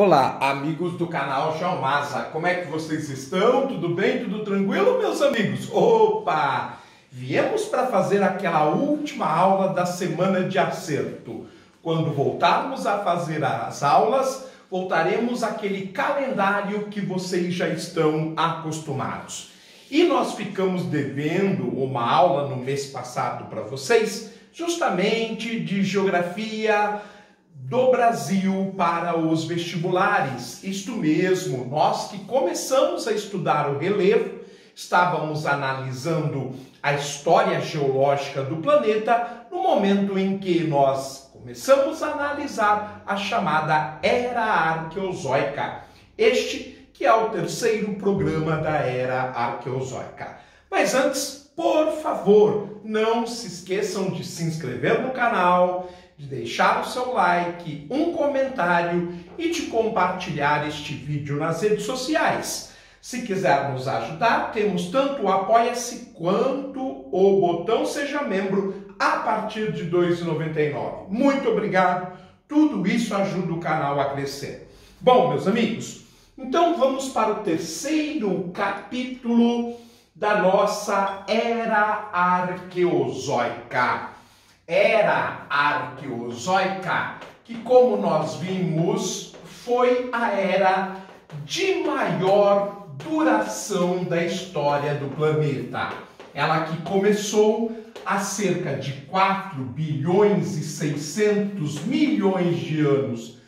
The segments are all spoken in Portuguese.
Olá, amigos do canal Geomasa, como é que vocês estão? Tudo bem? Tudo tranquilo, meus amigos? Opa! Viemos para fazer aquela última aula da semana de acerto. Quando voltarmos a fazer as aulas, voltaremos àquele calendário que vocês já estão acostumados. E nós ficamos devendo uma aula no mês passado para vocês, justamente de geografia do Brasil para os vestibulares. Isto mesmo, nós que começamos a estudar o relevo, estávamos analisando a história geológica do planeta no momento em que nós começamos a analisar a chamada Era Arqueozoica. Este que é o terceiro programa da Era Arqueozoica. Mas antes, por favor, não se esqueçam de se inscrever no canal, de deixar o seu like, um comentário e de compartilhar este vídeo nas redes sociais. Se quiser nos ajudar, temos tanto o Apoia-se quanto o botão Seja Membro a partir de R$ 2,99. Muito obrigado, tudo isso ajuda o canal a crescer. Bom, meus amigos, então vamos para o terceiro capítulo da nossa Era Arqueozoica. Era Arqueozoica, que como nós vimos, foi a era de maior duração da história do planeta. Ela que começou há cerca de 4 bilhões e 600 milhões de anos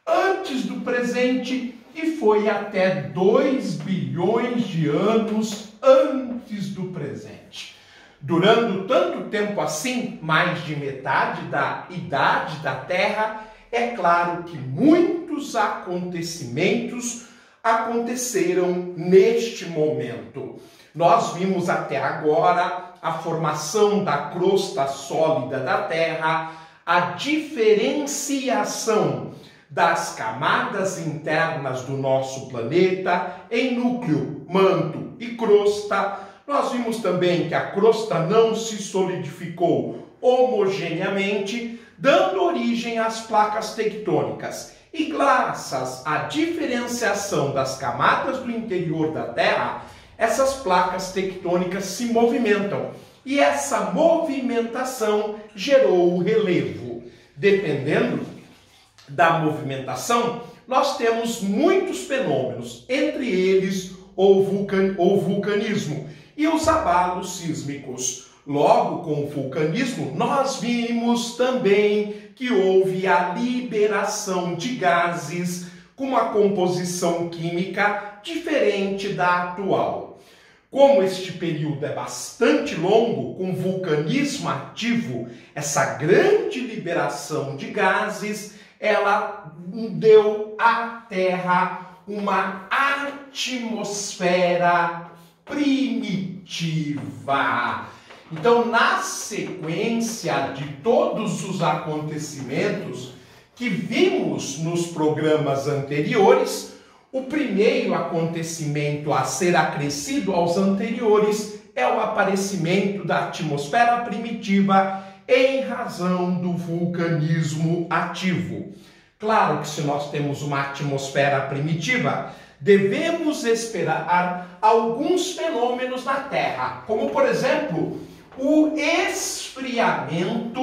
antes do presente e foi até 2 bilhões de anos antes do presente. Durando tanto tempo assim, mais de metade da idade da Terra, é claro que muitos acontecimentos aconteceram neste momento. Nós vimos até agora a formação da crosta sólida da Terra, a diferenciação das camadas internas do nosso planeta em núcleo, manto e crosta. Nós vimos também que a crosta não se solidificou homogeneamente, dando origem às placas tectônicas. E graças à diferenciação das camadas do interior da Terra, essas placas tectônicas se movimentam. E essa movimentação gerou o relevo. Dependendo da movimentação, nós temos muitos fenômenos, entre eles o vulcanismo e os abalos sísmicos. Logo, com o vulcanismo, nós vimos também que houve a liberação de gases com uma composição química diferente da atual. Como este período é bastante longo, com vulcanismo ativo, essa grande liberação de gases, ela deu à Terra uma atmosfera primitiva. Então, na sequência de todos os acontecimentos que vimos nos programas anteriores, o primeiro acontecimento a ser acrescido aos anteriores é o aparecimento da atmosfera primitiva em razão do vulcanismo ativo. Claro que se nós temos uma atmosfera primitiva, devemos esperar alguns fenômenos na Terra, como por exemplo, o esfriamento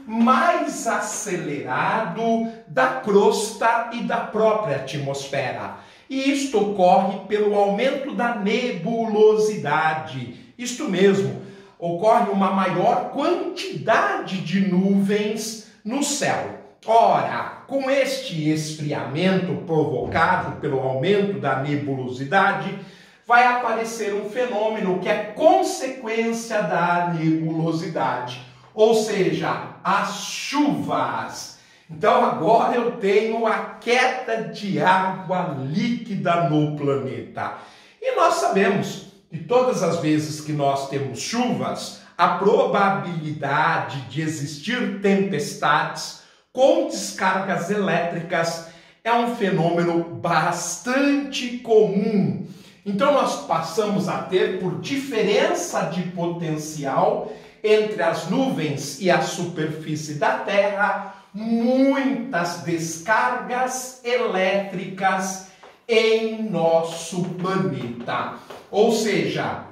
mais acelerado da crosta e da própria atmosfera. E isto ocorre pelo aumento da nebulosidade. Isto mesmo, ocorre uma maior quantidade de nuvens no céu. Ora, com este esfriamento provocado pelo aumento da nebulosidade, vai aparecer um fenômeno que é consequência da nebulosidade, ou seja, as chuvas. Então agora eu tenho a queda de água líquida no planeta. E nós sabemos que todas as vezes que nós temos chuvas, a probabilidade de existir tempestades com descargas elétricas é um fenômeno bastante comum. Então nós passamos a ter, por diferença de potencial entre as nuvens e a superfície da Terra, muitas descargas elétricas em nosso planeta. Ou seja,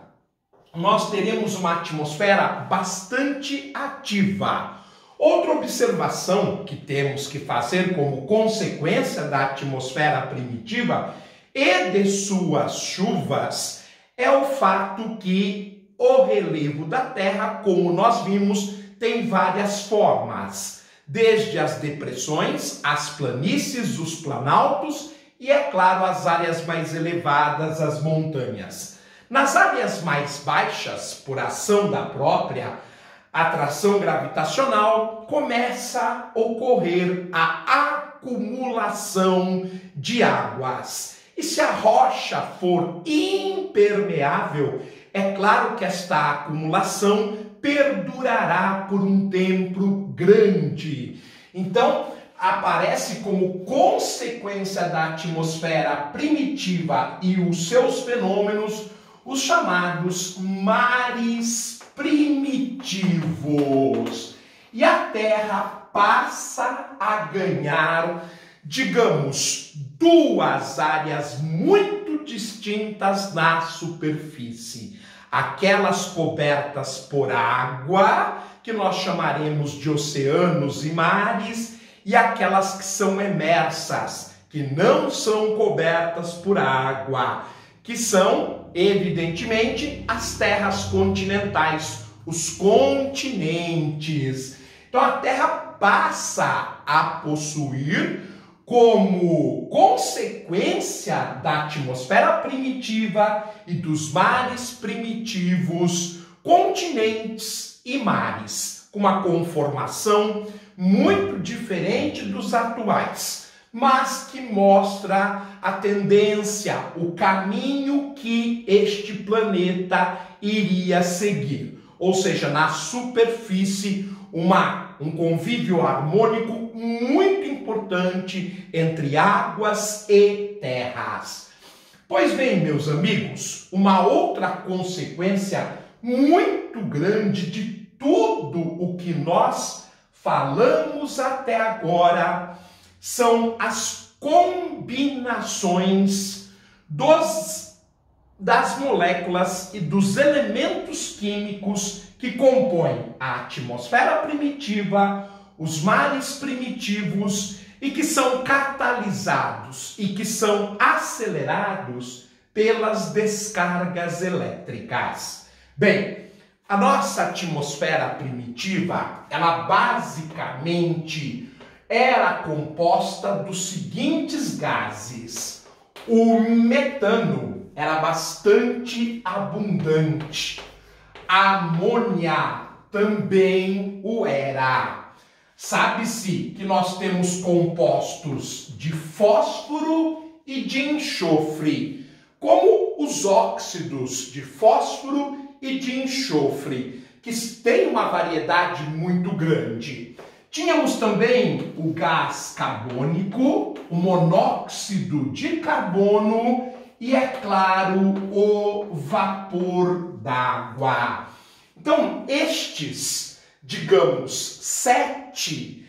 nós teremos uma atmosfera bastante ativa. Outra observação que temos que fazer como consequência da atmosfera primitiva e de suas chuvas é o fato que o relevo da Terra, como nós vimos, tem várias formas, desde as depressões, as planícies, os planaltos e, é claro, as áreas mais elevadas, as montanhas. Nas áreas mais baixas, por ação da própria atração gravitacional, começa a ocorrer a acumulação de águas. E se a rocha for impermeável, é claro que esta acumulação perdurará por um tempo grande. Então, aparece como consequência da atmosfera primitiva e os seus fenômenos os chamados mares primitivos. E a Terra passa a ganhar, digamos, duas áreas muito distintas na superfície. Aquelas cobertas por água, que nós chamaremos de oceanos e mares, e aquelas que são emersas, que não são cobertas por água, que são, evidentemente, as terras continentais, os continentes. Então a Terra passa a possuir, como consequência da atmosfera primitiva e dos mares primitivos, continentes e mares, com uma conformação muito diferente dos atuais, mas que mostra a tendência, o caminho que este planeta iria seguir. Ou seja, na superfície, um convívio harmônico muito importante entre águas e terras. Pois bem, meus amigos, uma outra consequência muito grande de tudo o que nós falamos até agora são as combinações das moléculas e dos elementos químicos que compõem a atmosfera primitiva, os mares primitivos e que são catalisados e que são acelerados pelas descargas elétricas. Bem, a nossa atmosfera primitiva, ela basicamente era composta dos seguintes gases. O metano era bastante abundante. A amônia também o era. Sabe-se que nós temos compostos de fósforo e de enxofre, como os óxidos de fósforo e de enxofre, que têm uma variedade muito grande. Tínhamos também o gás carbônico, o monóxido de carbono e, é claro, o vapor d'água. Então, estes, digamos, 7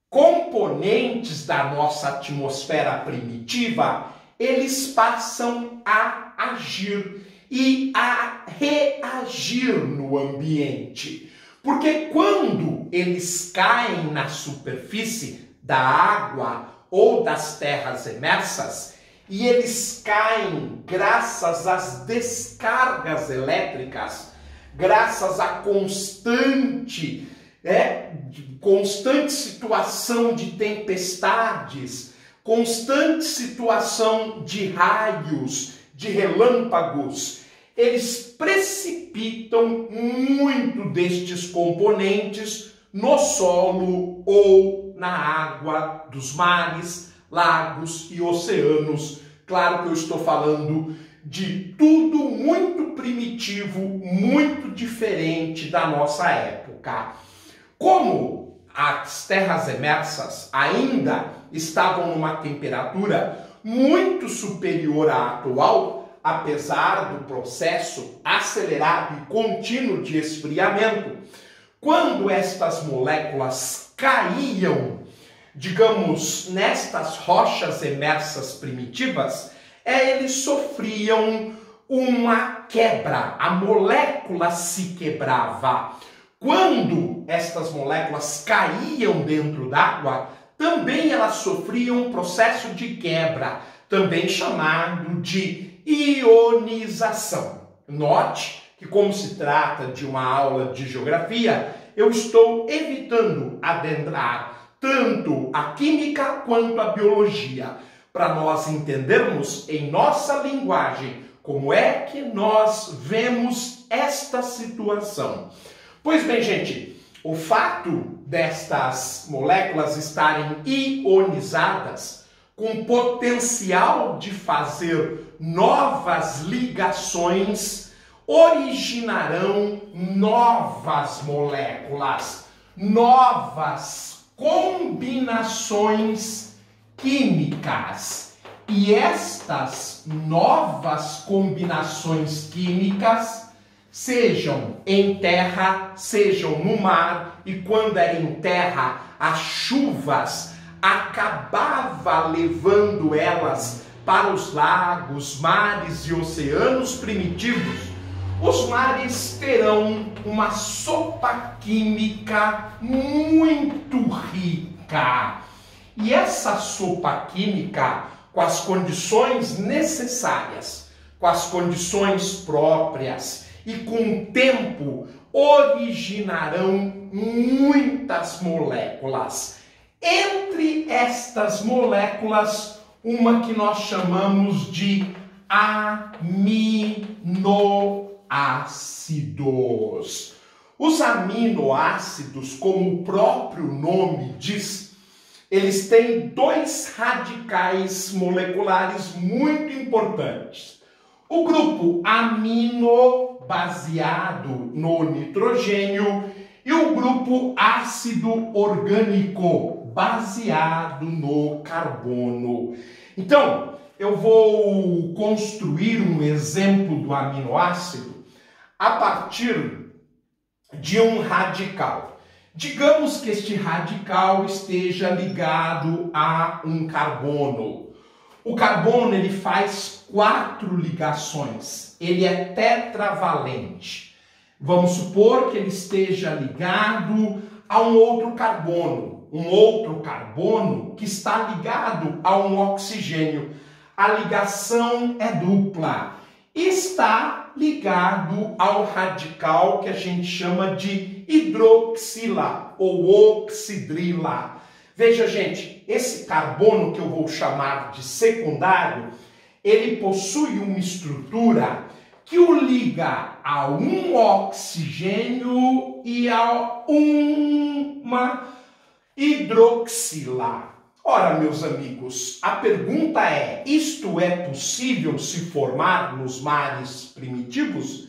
componentes da nossa atmosfera primitiva, eles passam a agir e a reagir no ambiente. Porque quando eles caem na superfície da água ou das terras emersas, e eles caem graças às descargas elétricas, graças à constante situação de tempestades, constante situação de raios, de relâmpagos, eles precipitam muito destes componentes no solo ou na água dos mares, lagos e oceanos. Claro que eu estou falando de tudo muito primitivo, muito diferente da nossa época. Como as terras emersas ainda estavam numa temperatura muito superior à atual, apesar do processo acelerado e contínuo de esfriamento, quando estas moléculas caíam digamos, nestas rochas emersas primitivas, eles sofriam uma quebra, a molécula se quebrava. Quando estas moléculas caíam dentro d'água, também elas sofriam um processo de quebra, também chamado de ionização. Note que, como se trata de uma aula de geografia, eu estou evitando adentrar tanto a química quanto a biologia, para nós entendermos em nossa linguagem como é que nós vemos esta situação. Pois bem, gente, o fato destas moléculas estarem ionizadas, com potencial de fazer novas ligações, originarão novas moléculas, novas combinações químicas. E estas novas combinações químicas, sejam em terra, sejam no mar, e quando era em terra, as chuvas acabava levando elas para os lagos, mares e oceanos primitivos. Os mares terão uma sopa química muito rica. E essa sopa química, com as condições necessárias, com as condições próprias e com o tempo, originarão muitas moléculas. Entre estas moléculas, uma que nós chamamos de aminoácidos. Os aminoácidos, como o próprio nome diz, eles têm dois radicais moleculares muito importantes. O grupo amino, baseado no nitrogênio, e o grupo ácido orgânico, baseado no carbono. Então, eu vou construir um exemplo do aminoácido a partir de um radical. Digamos que este radical esteja ligado a um carbono. O carbono, ele faz 4 ligações. Ele é tetravalente. Vamos supor que ele esteja ligado a um outro carbono que está ligado a um oxigênio. A ligação é dupla. Está ligado ao radical que a gente chama de hidroxila ou oxidrila. Veja, gente, esse carbono que eu vou chamar de secundário, ele possui uma estrutura que o liga a um oxigênio e a uma hidroxila. Ora, meus amigos, a pergunta é: isto é possível se formar nos mares primitivos?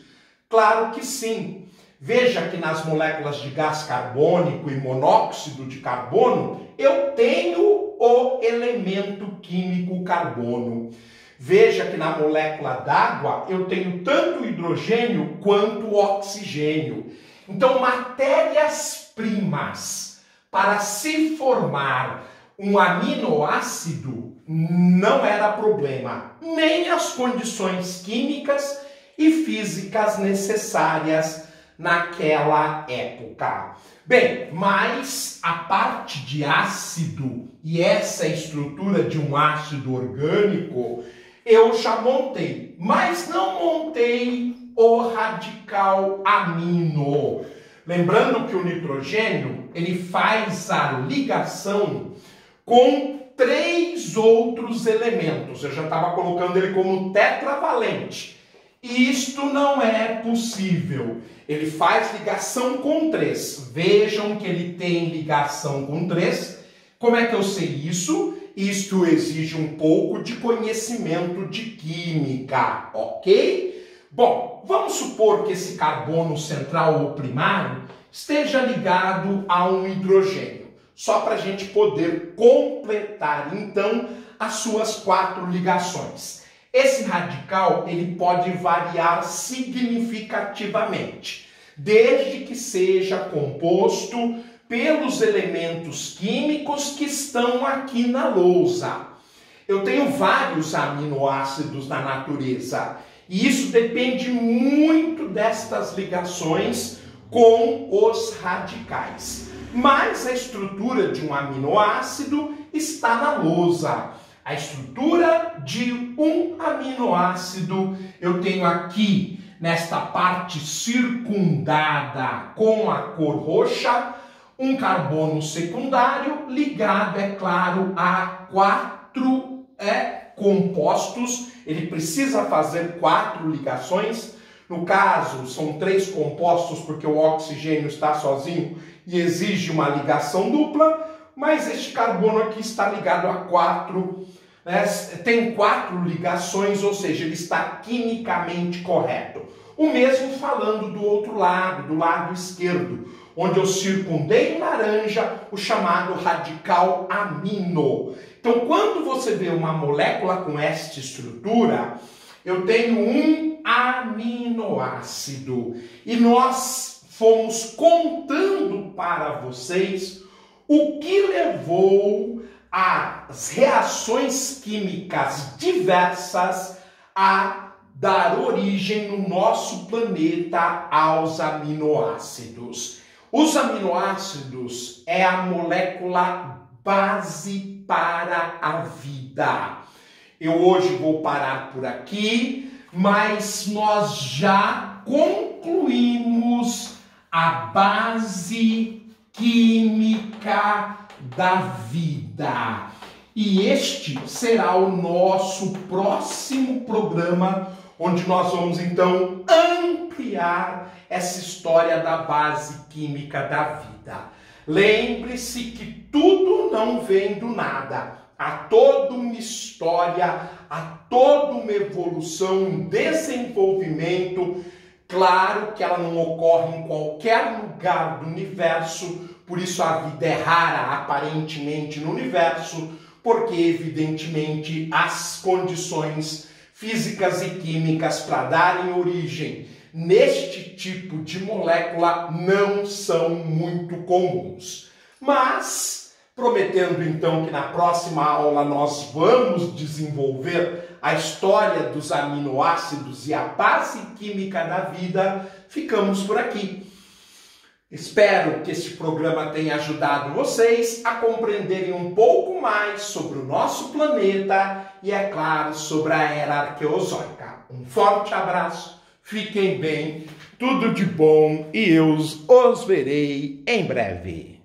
Claro que sim. Veja que nas moléculas de gás carbônico e monóxido de carbono, eu tenho o elemento químico carbono. Veja que na molécula d'água eu tenho tanto o hidrogênio quanto o oxigênio. Então, matérias-primas para se formar um aminoácido não era problema, nem as condições químicas e físicas necessárias naquela época. Bem, mas a parte de ácido e essa estrutura de um ácido orgânico eu já montei, mas não montei o radical amino. Lembrando que o nitrogênio, ele faz a ligação com 3 outros elementos. Eu já estava colocando ele como tetravalente. Isto não é possível. Ele faz ligação com 3. Vejam que ele tem ligação com 3. Como é que eu sei isso? Isto exige um pouco de conhecimento de química, ok? Bom, vamos supor que esse carbono central ou primário esteja ligado a um hidrogênio, só para a gente poder completar, então, as suas 4 ligações. Esse radical, ele pode variar significativamente, desde que seja composto pelos elementos químicos que estão aqui na lousa. Eu tenho vários aminoácidos na natureza e isso depende muito destas ligações com os radicais. Mas a estrutura de um aminoácido está na lousa. A estrutura de um aminoácido eu tenho aqui nesta parte circundada com a cor roxa, um carbono secundário ligado, é claro, a 4 compostos. Ele precisa fazer 4 ligações. No caso, são 3 compostos porque o oxigênio está sozinho e exige uma ligação dupla, mas este carbono aqui está ligado a 4, tem 4 ligações, ou seja, ele está quimicamente correto. O mesmo falando do outro lado, do lado esquerdo, onde eu circundei em laranja o chamado radical amino. Então, quando você vê uma molécula com esta estrutura, eu tenho um aminoácido. E nós fomos contando para vocês o que levou as reações químicas diversas a dar origem no nosso planeta aos aminoácidos. Os aminoácidos é a molécula base para a vida. Eu hoje vou parar por aqui, mas nós já concluímos a base química da vida. E este será o nosso próximo programa, onde nós vamos então ampliar essa história da base química da vida. Lembre-se que tudo não vem do nada. Há toda uma história, há toda uma evolução, um desenvolvimento. Claro que ela não ocorre em qualquer lugar do universo, por isso a vida é rara aparentemente no universo, porque evidentemente as condições físicas e químicas para darem origem neste tipo de molécula não são muito comuns. Mas, prometendo então que na próxima aula nós vamos desenvolver a história dos aminoácidos e a base química da vida, ficamos por aqui. Espero que este programa tenha ajudado vocês a compreenderem um pouco mais sobre o nosso planeta e, é claro, sobre a era arqueozoica. Um forte abraço, fiquem bem, tudo de bom e eu os verei em breve.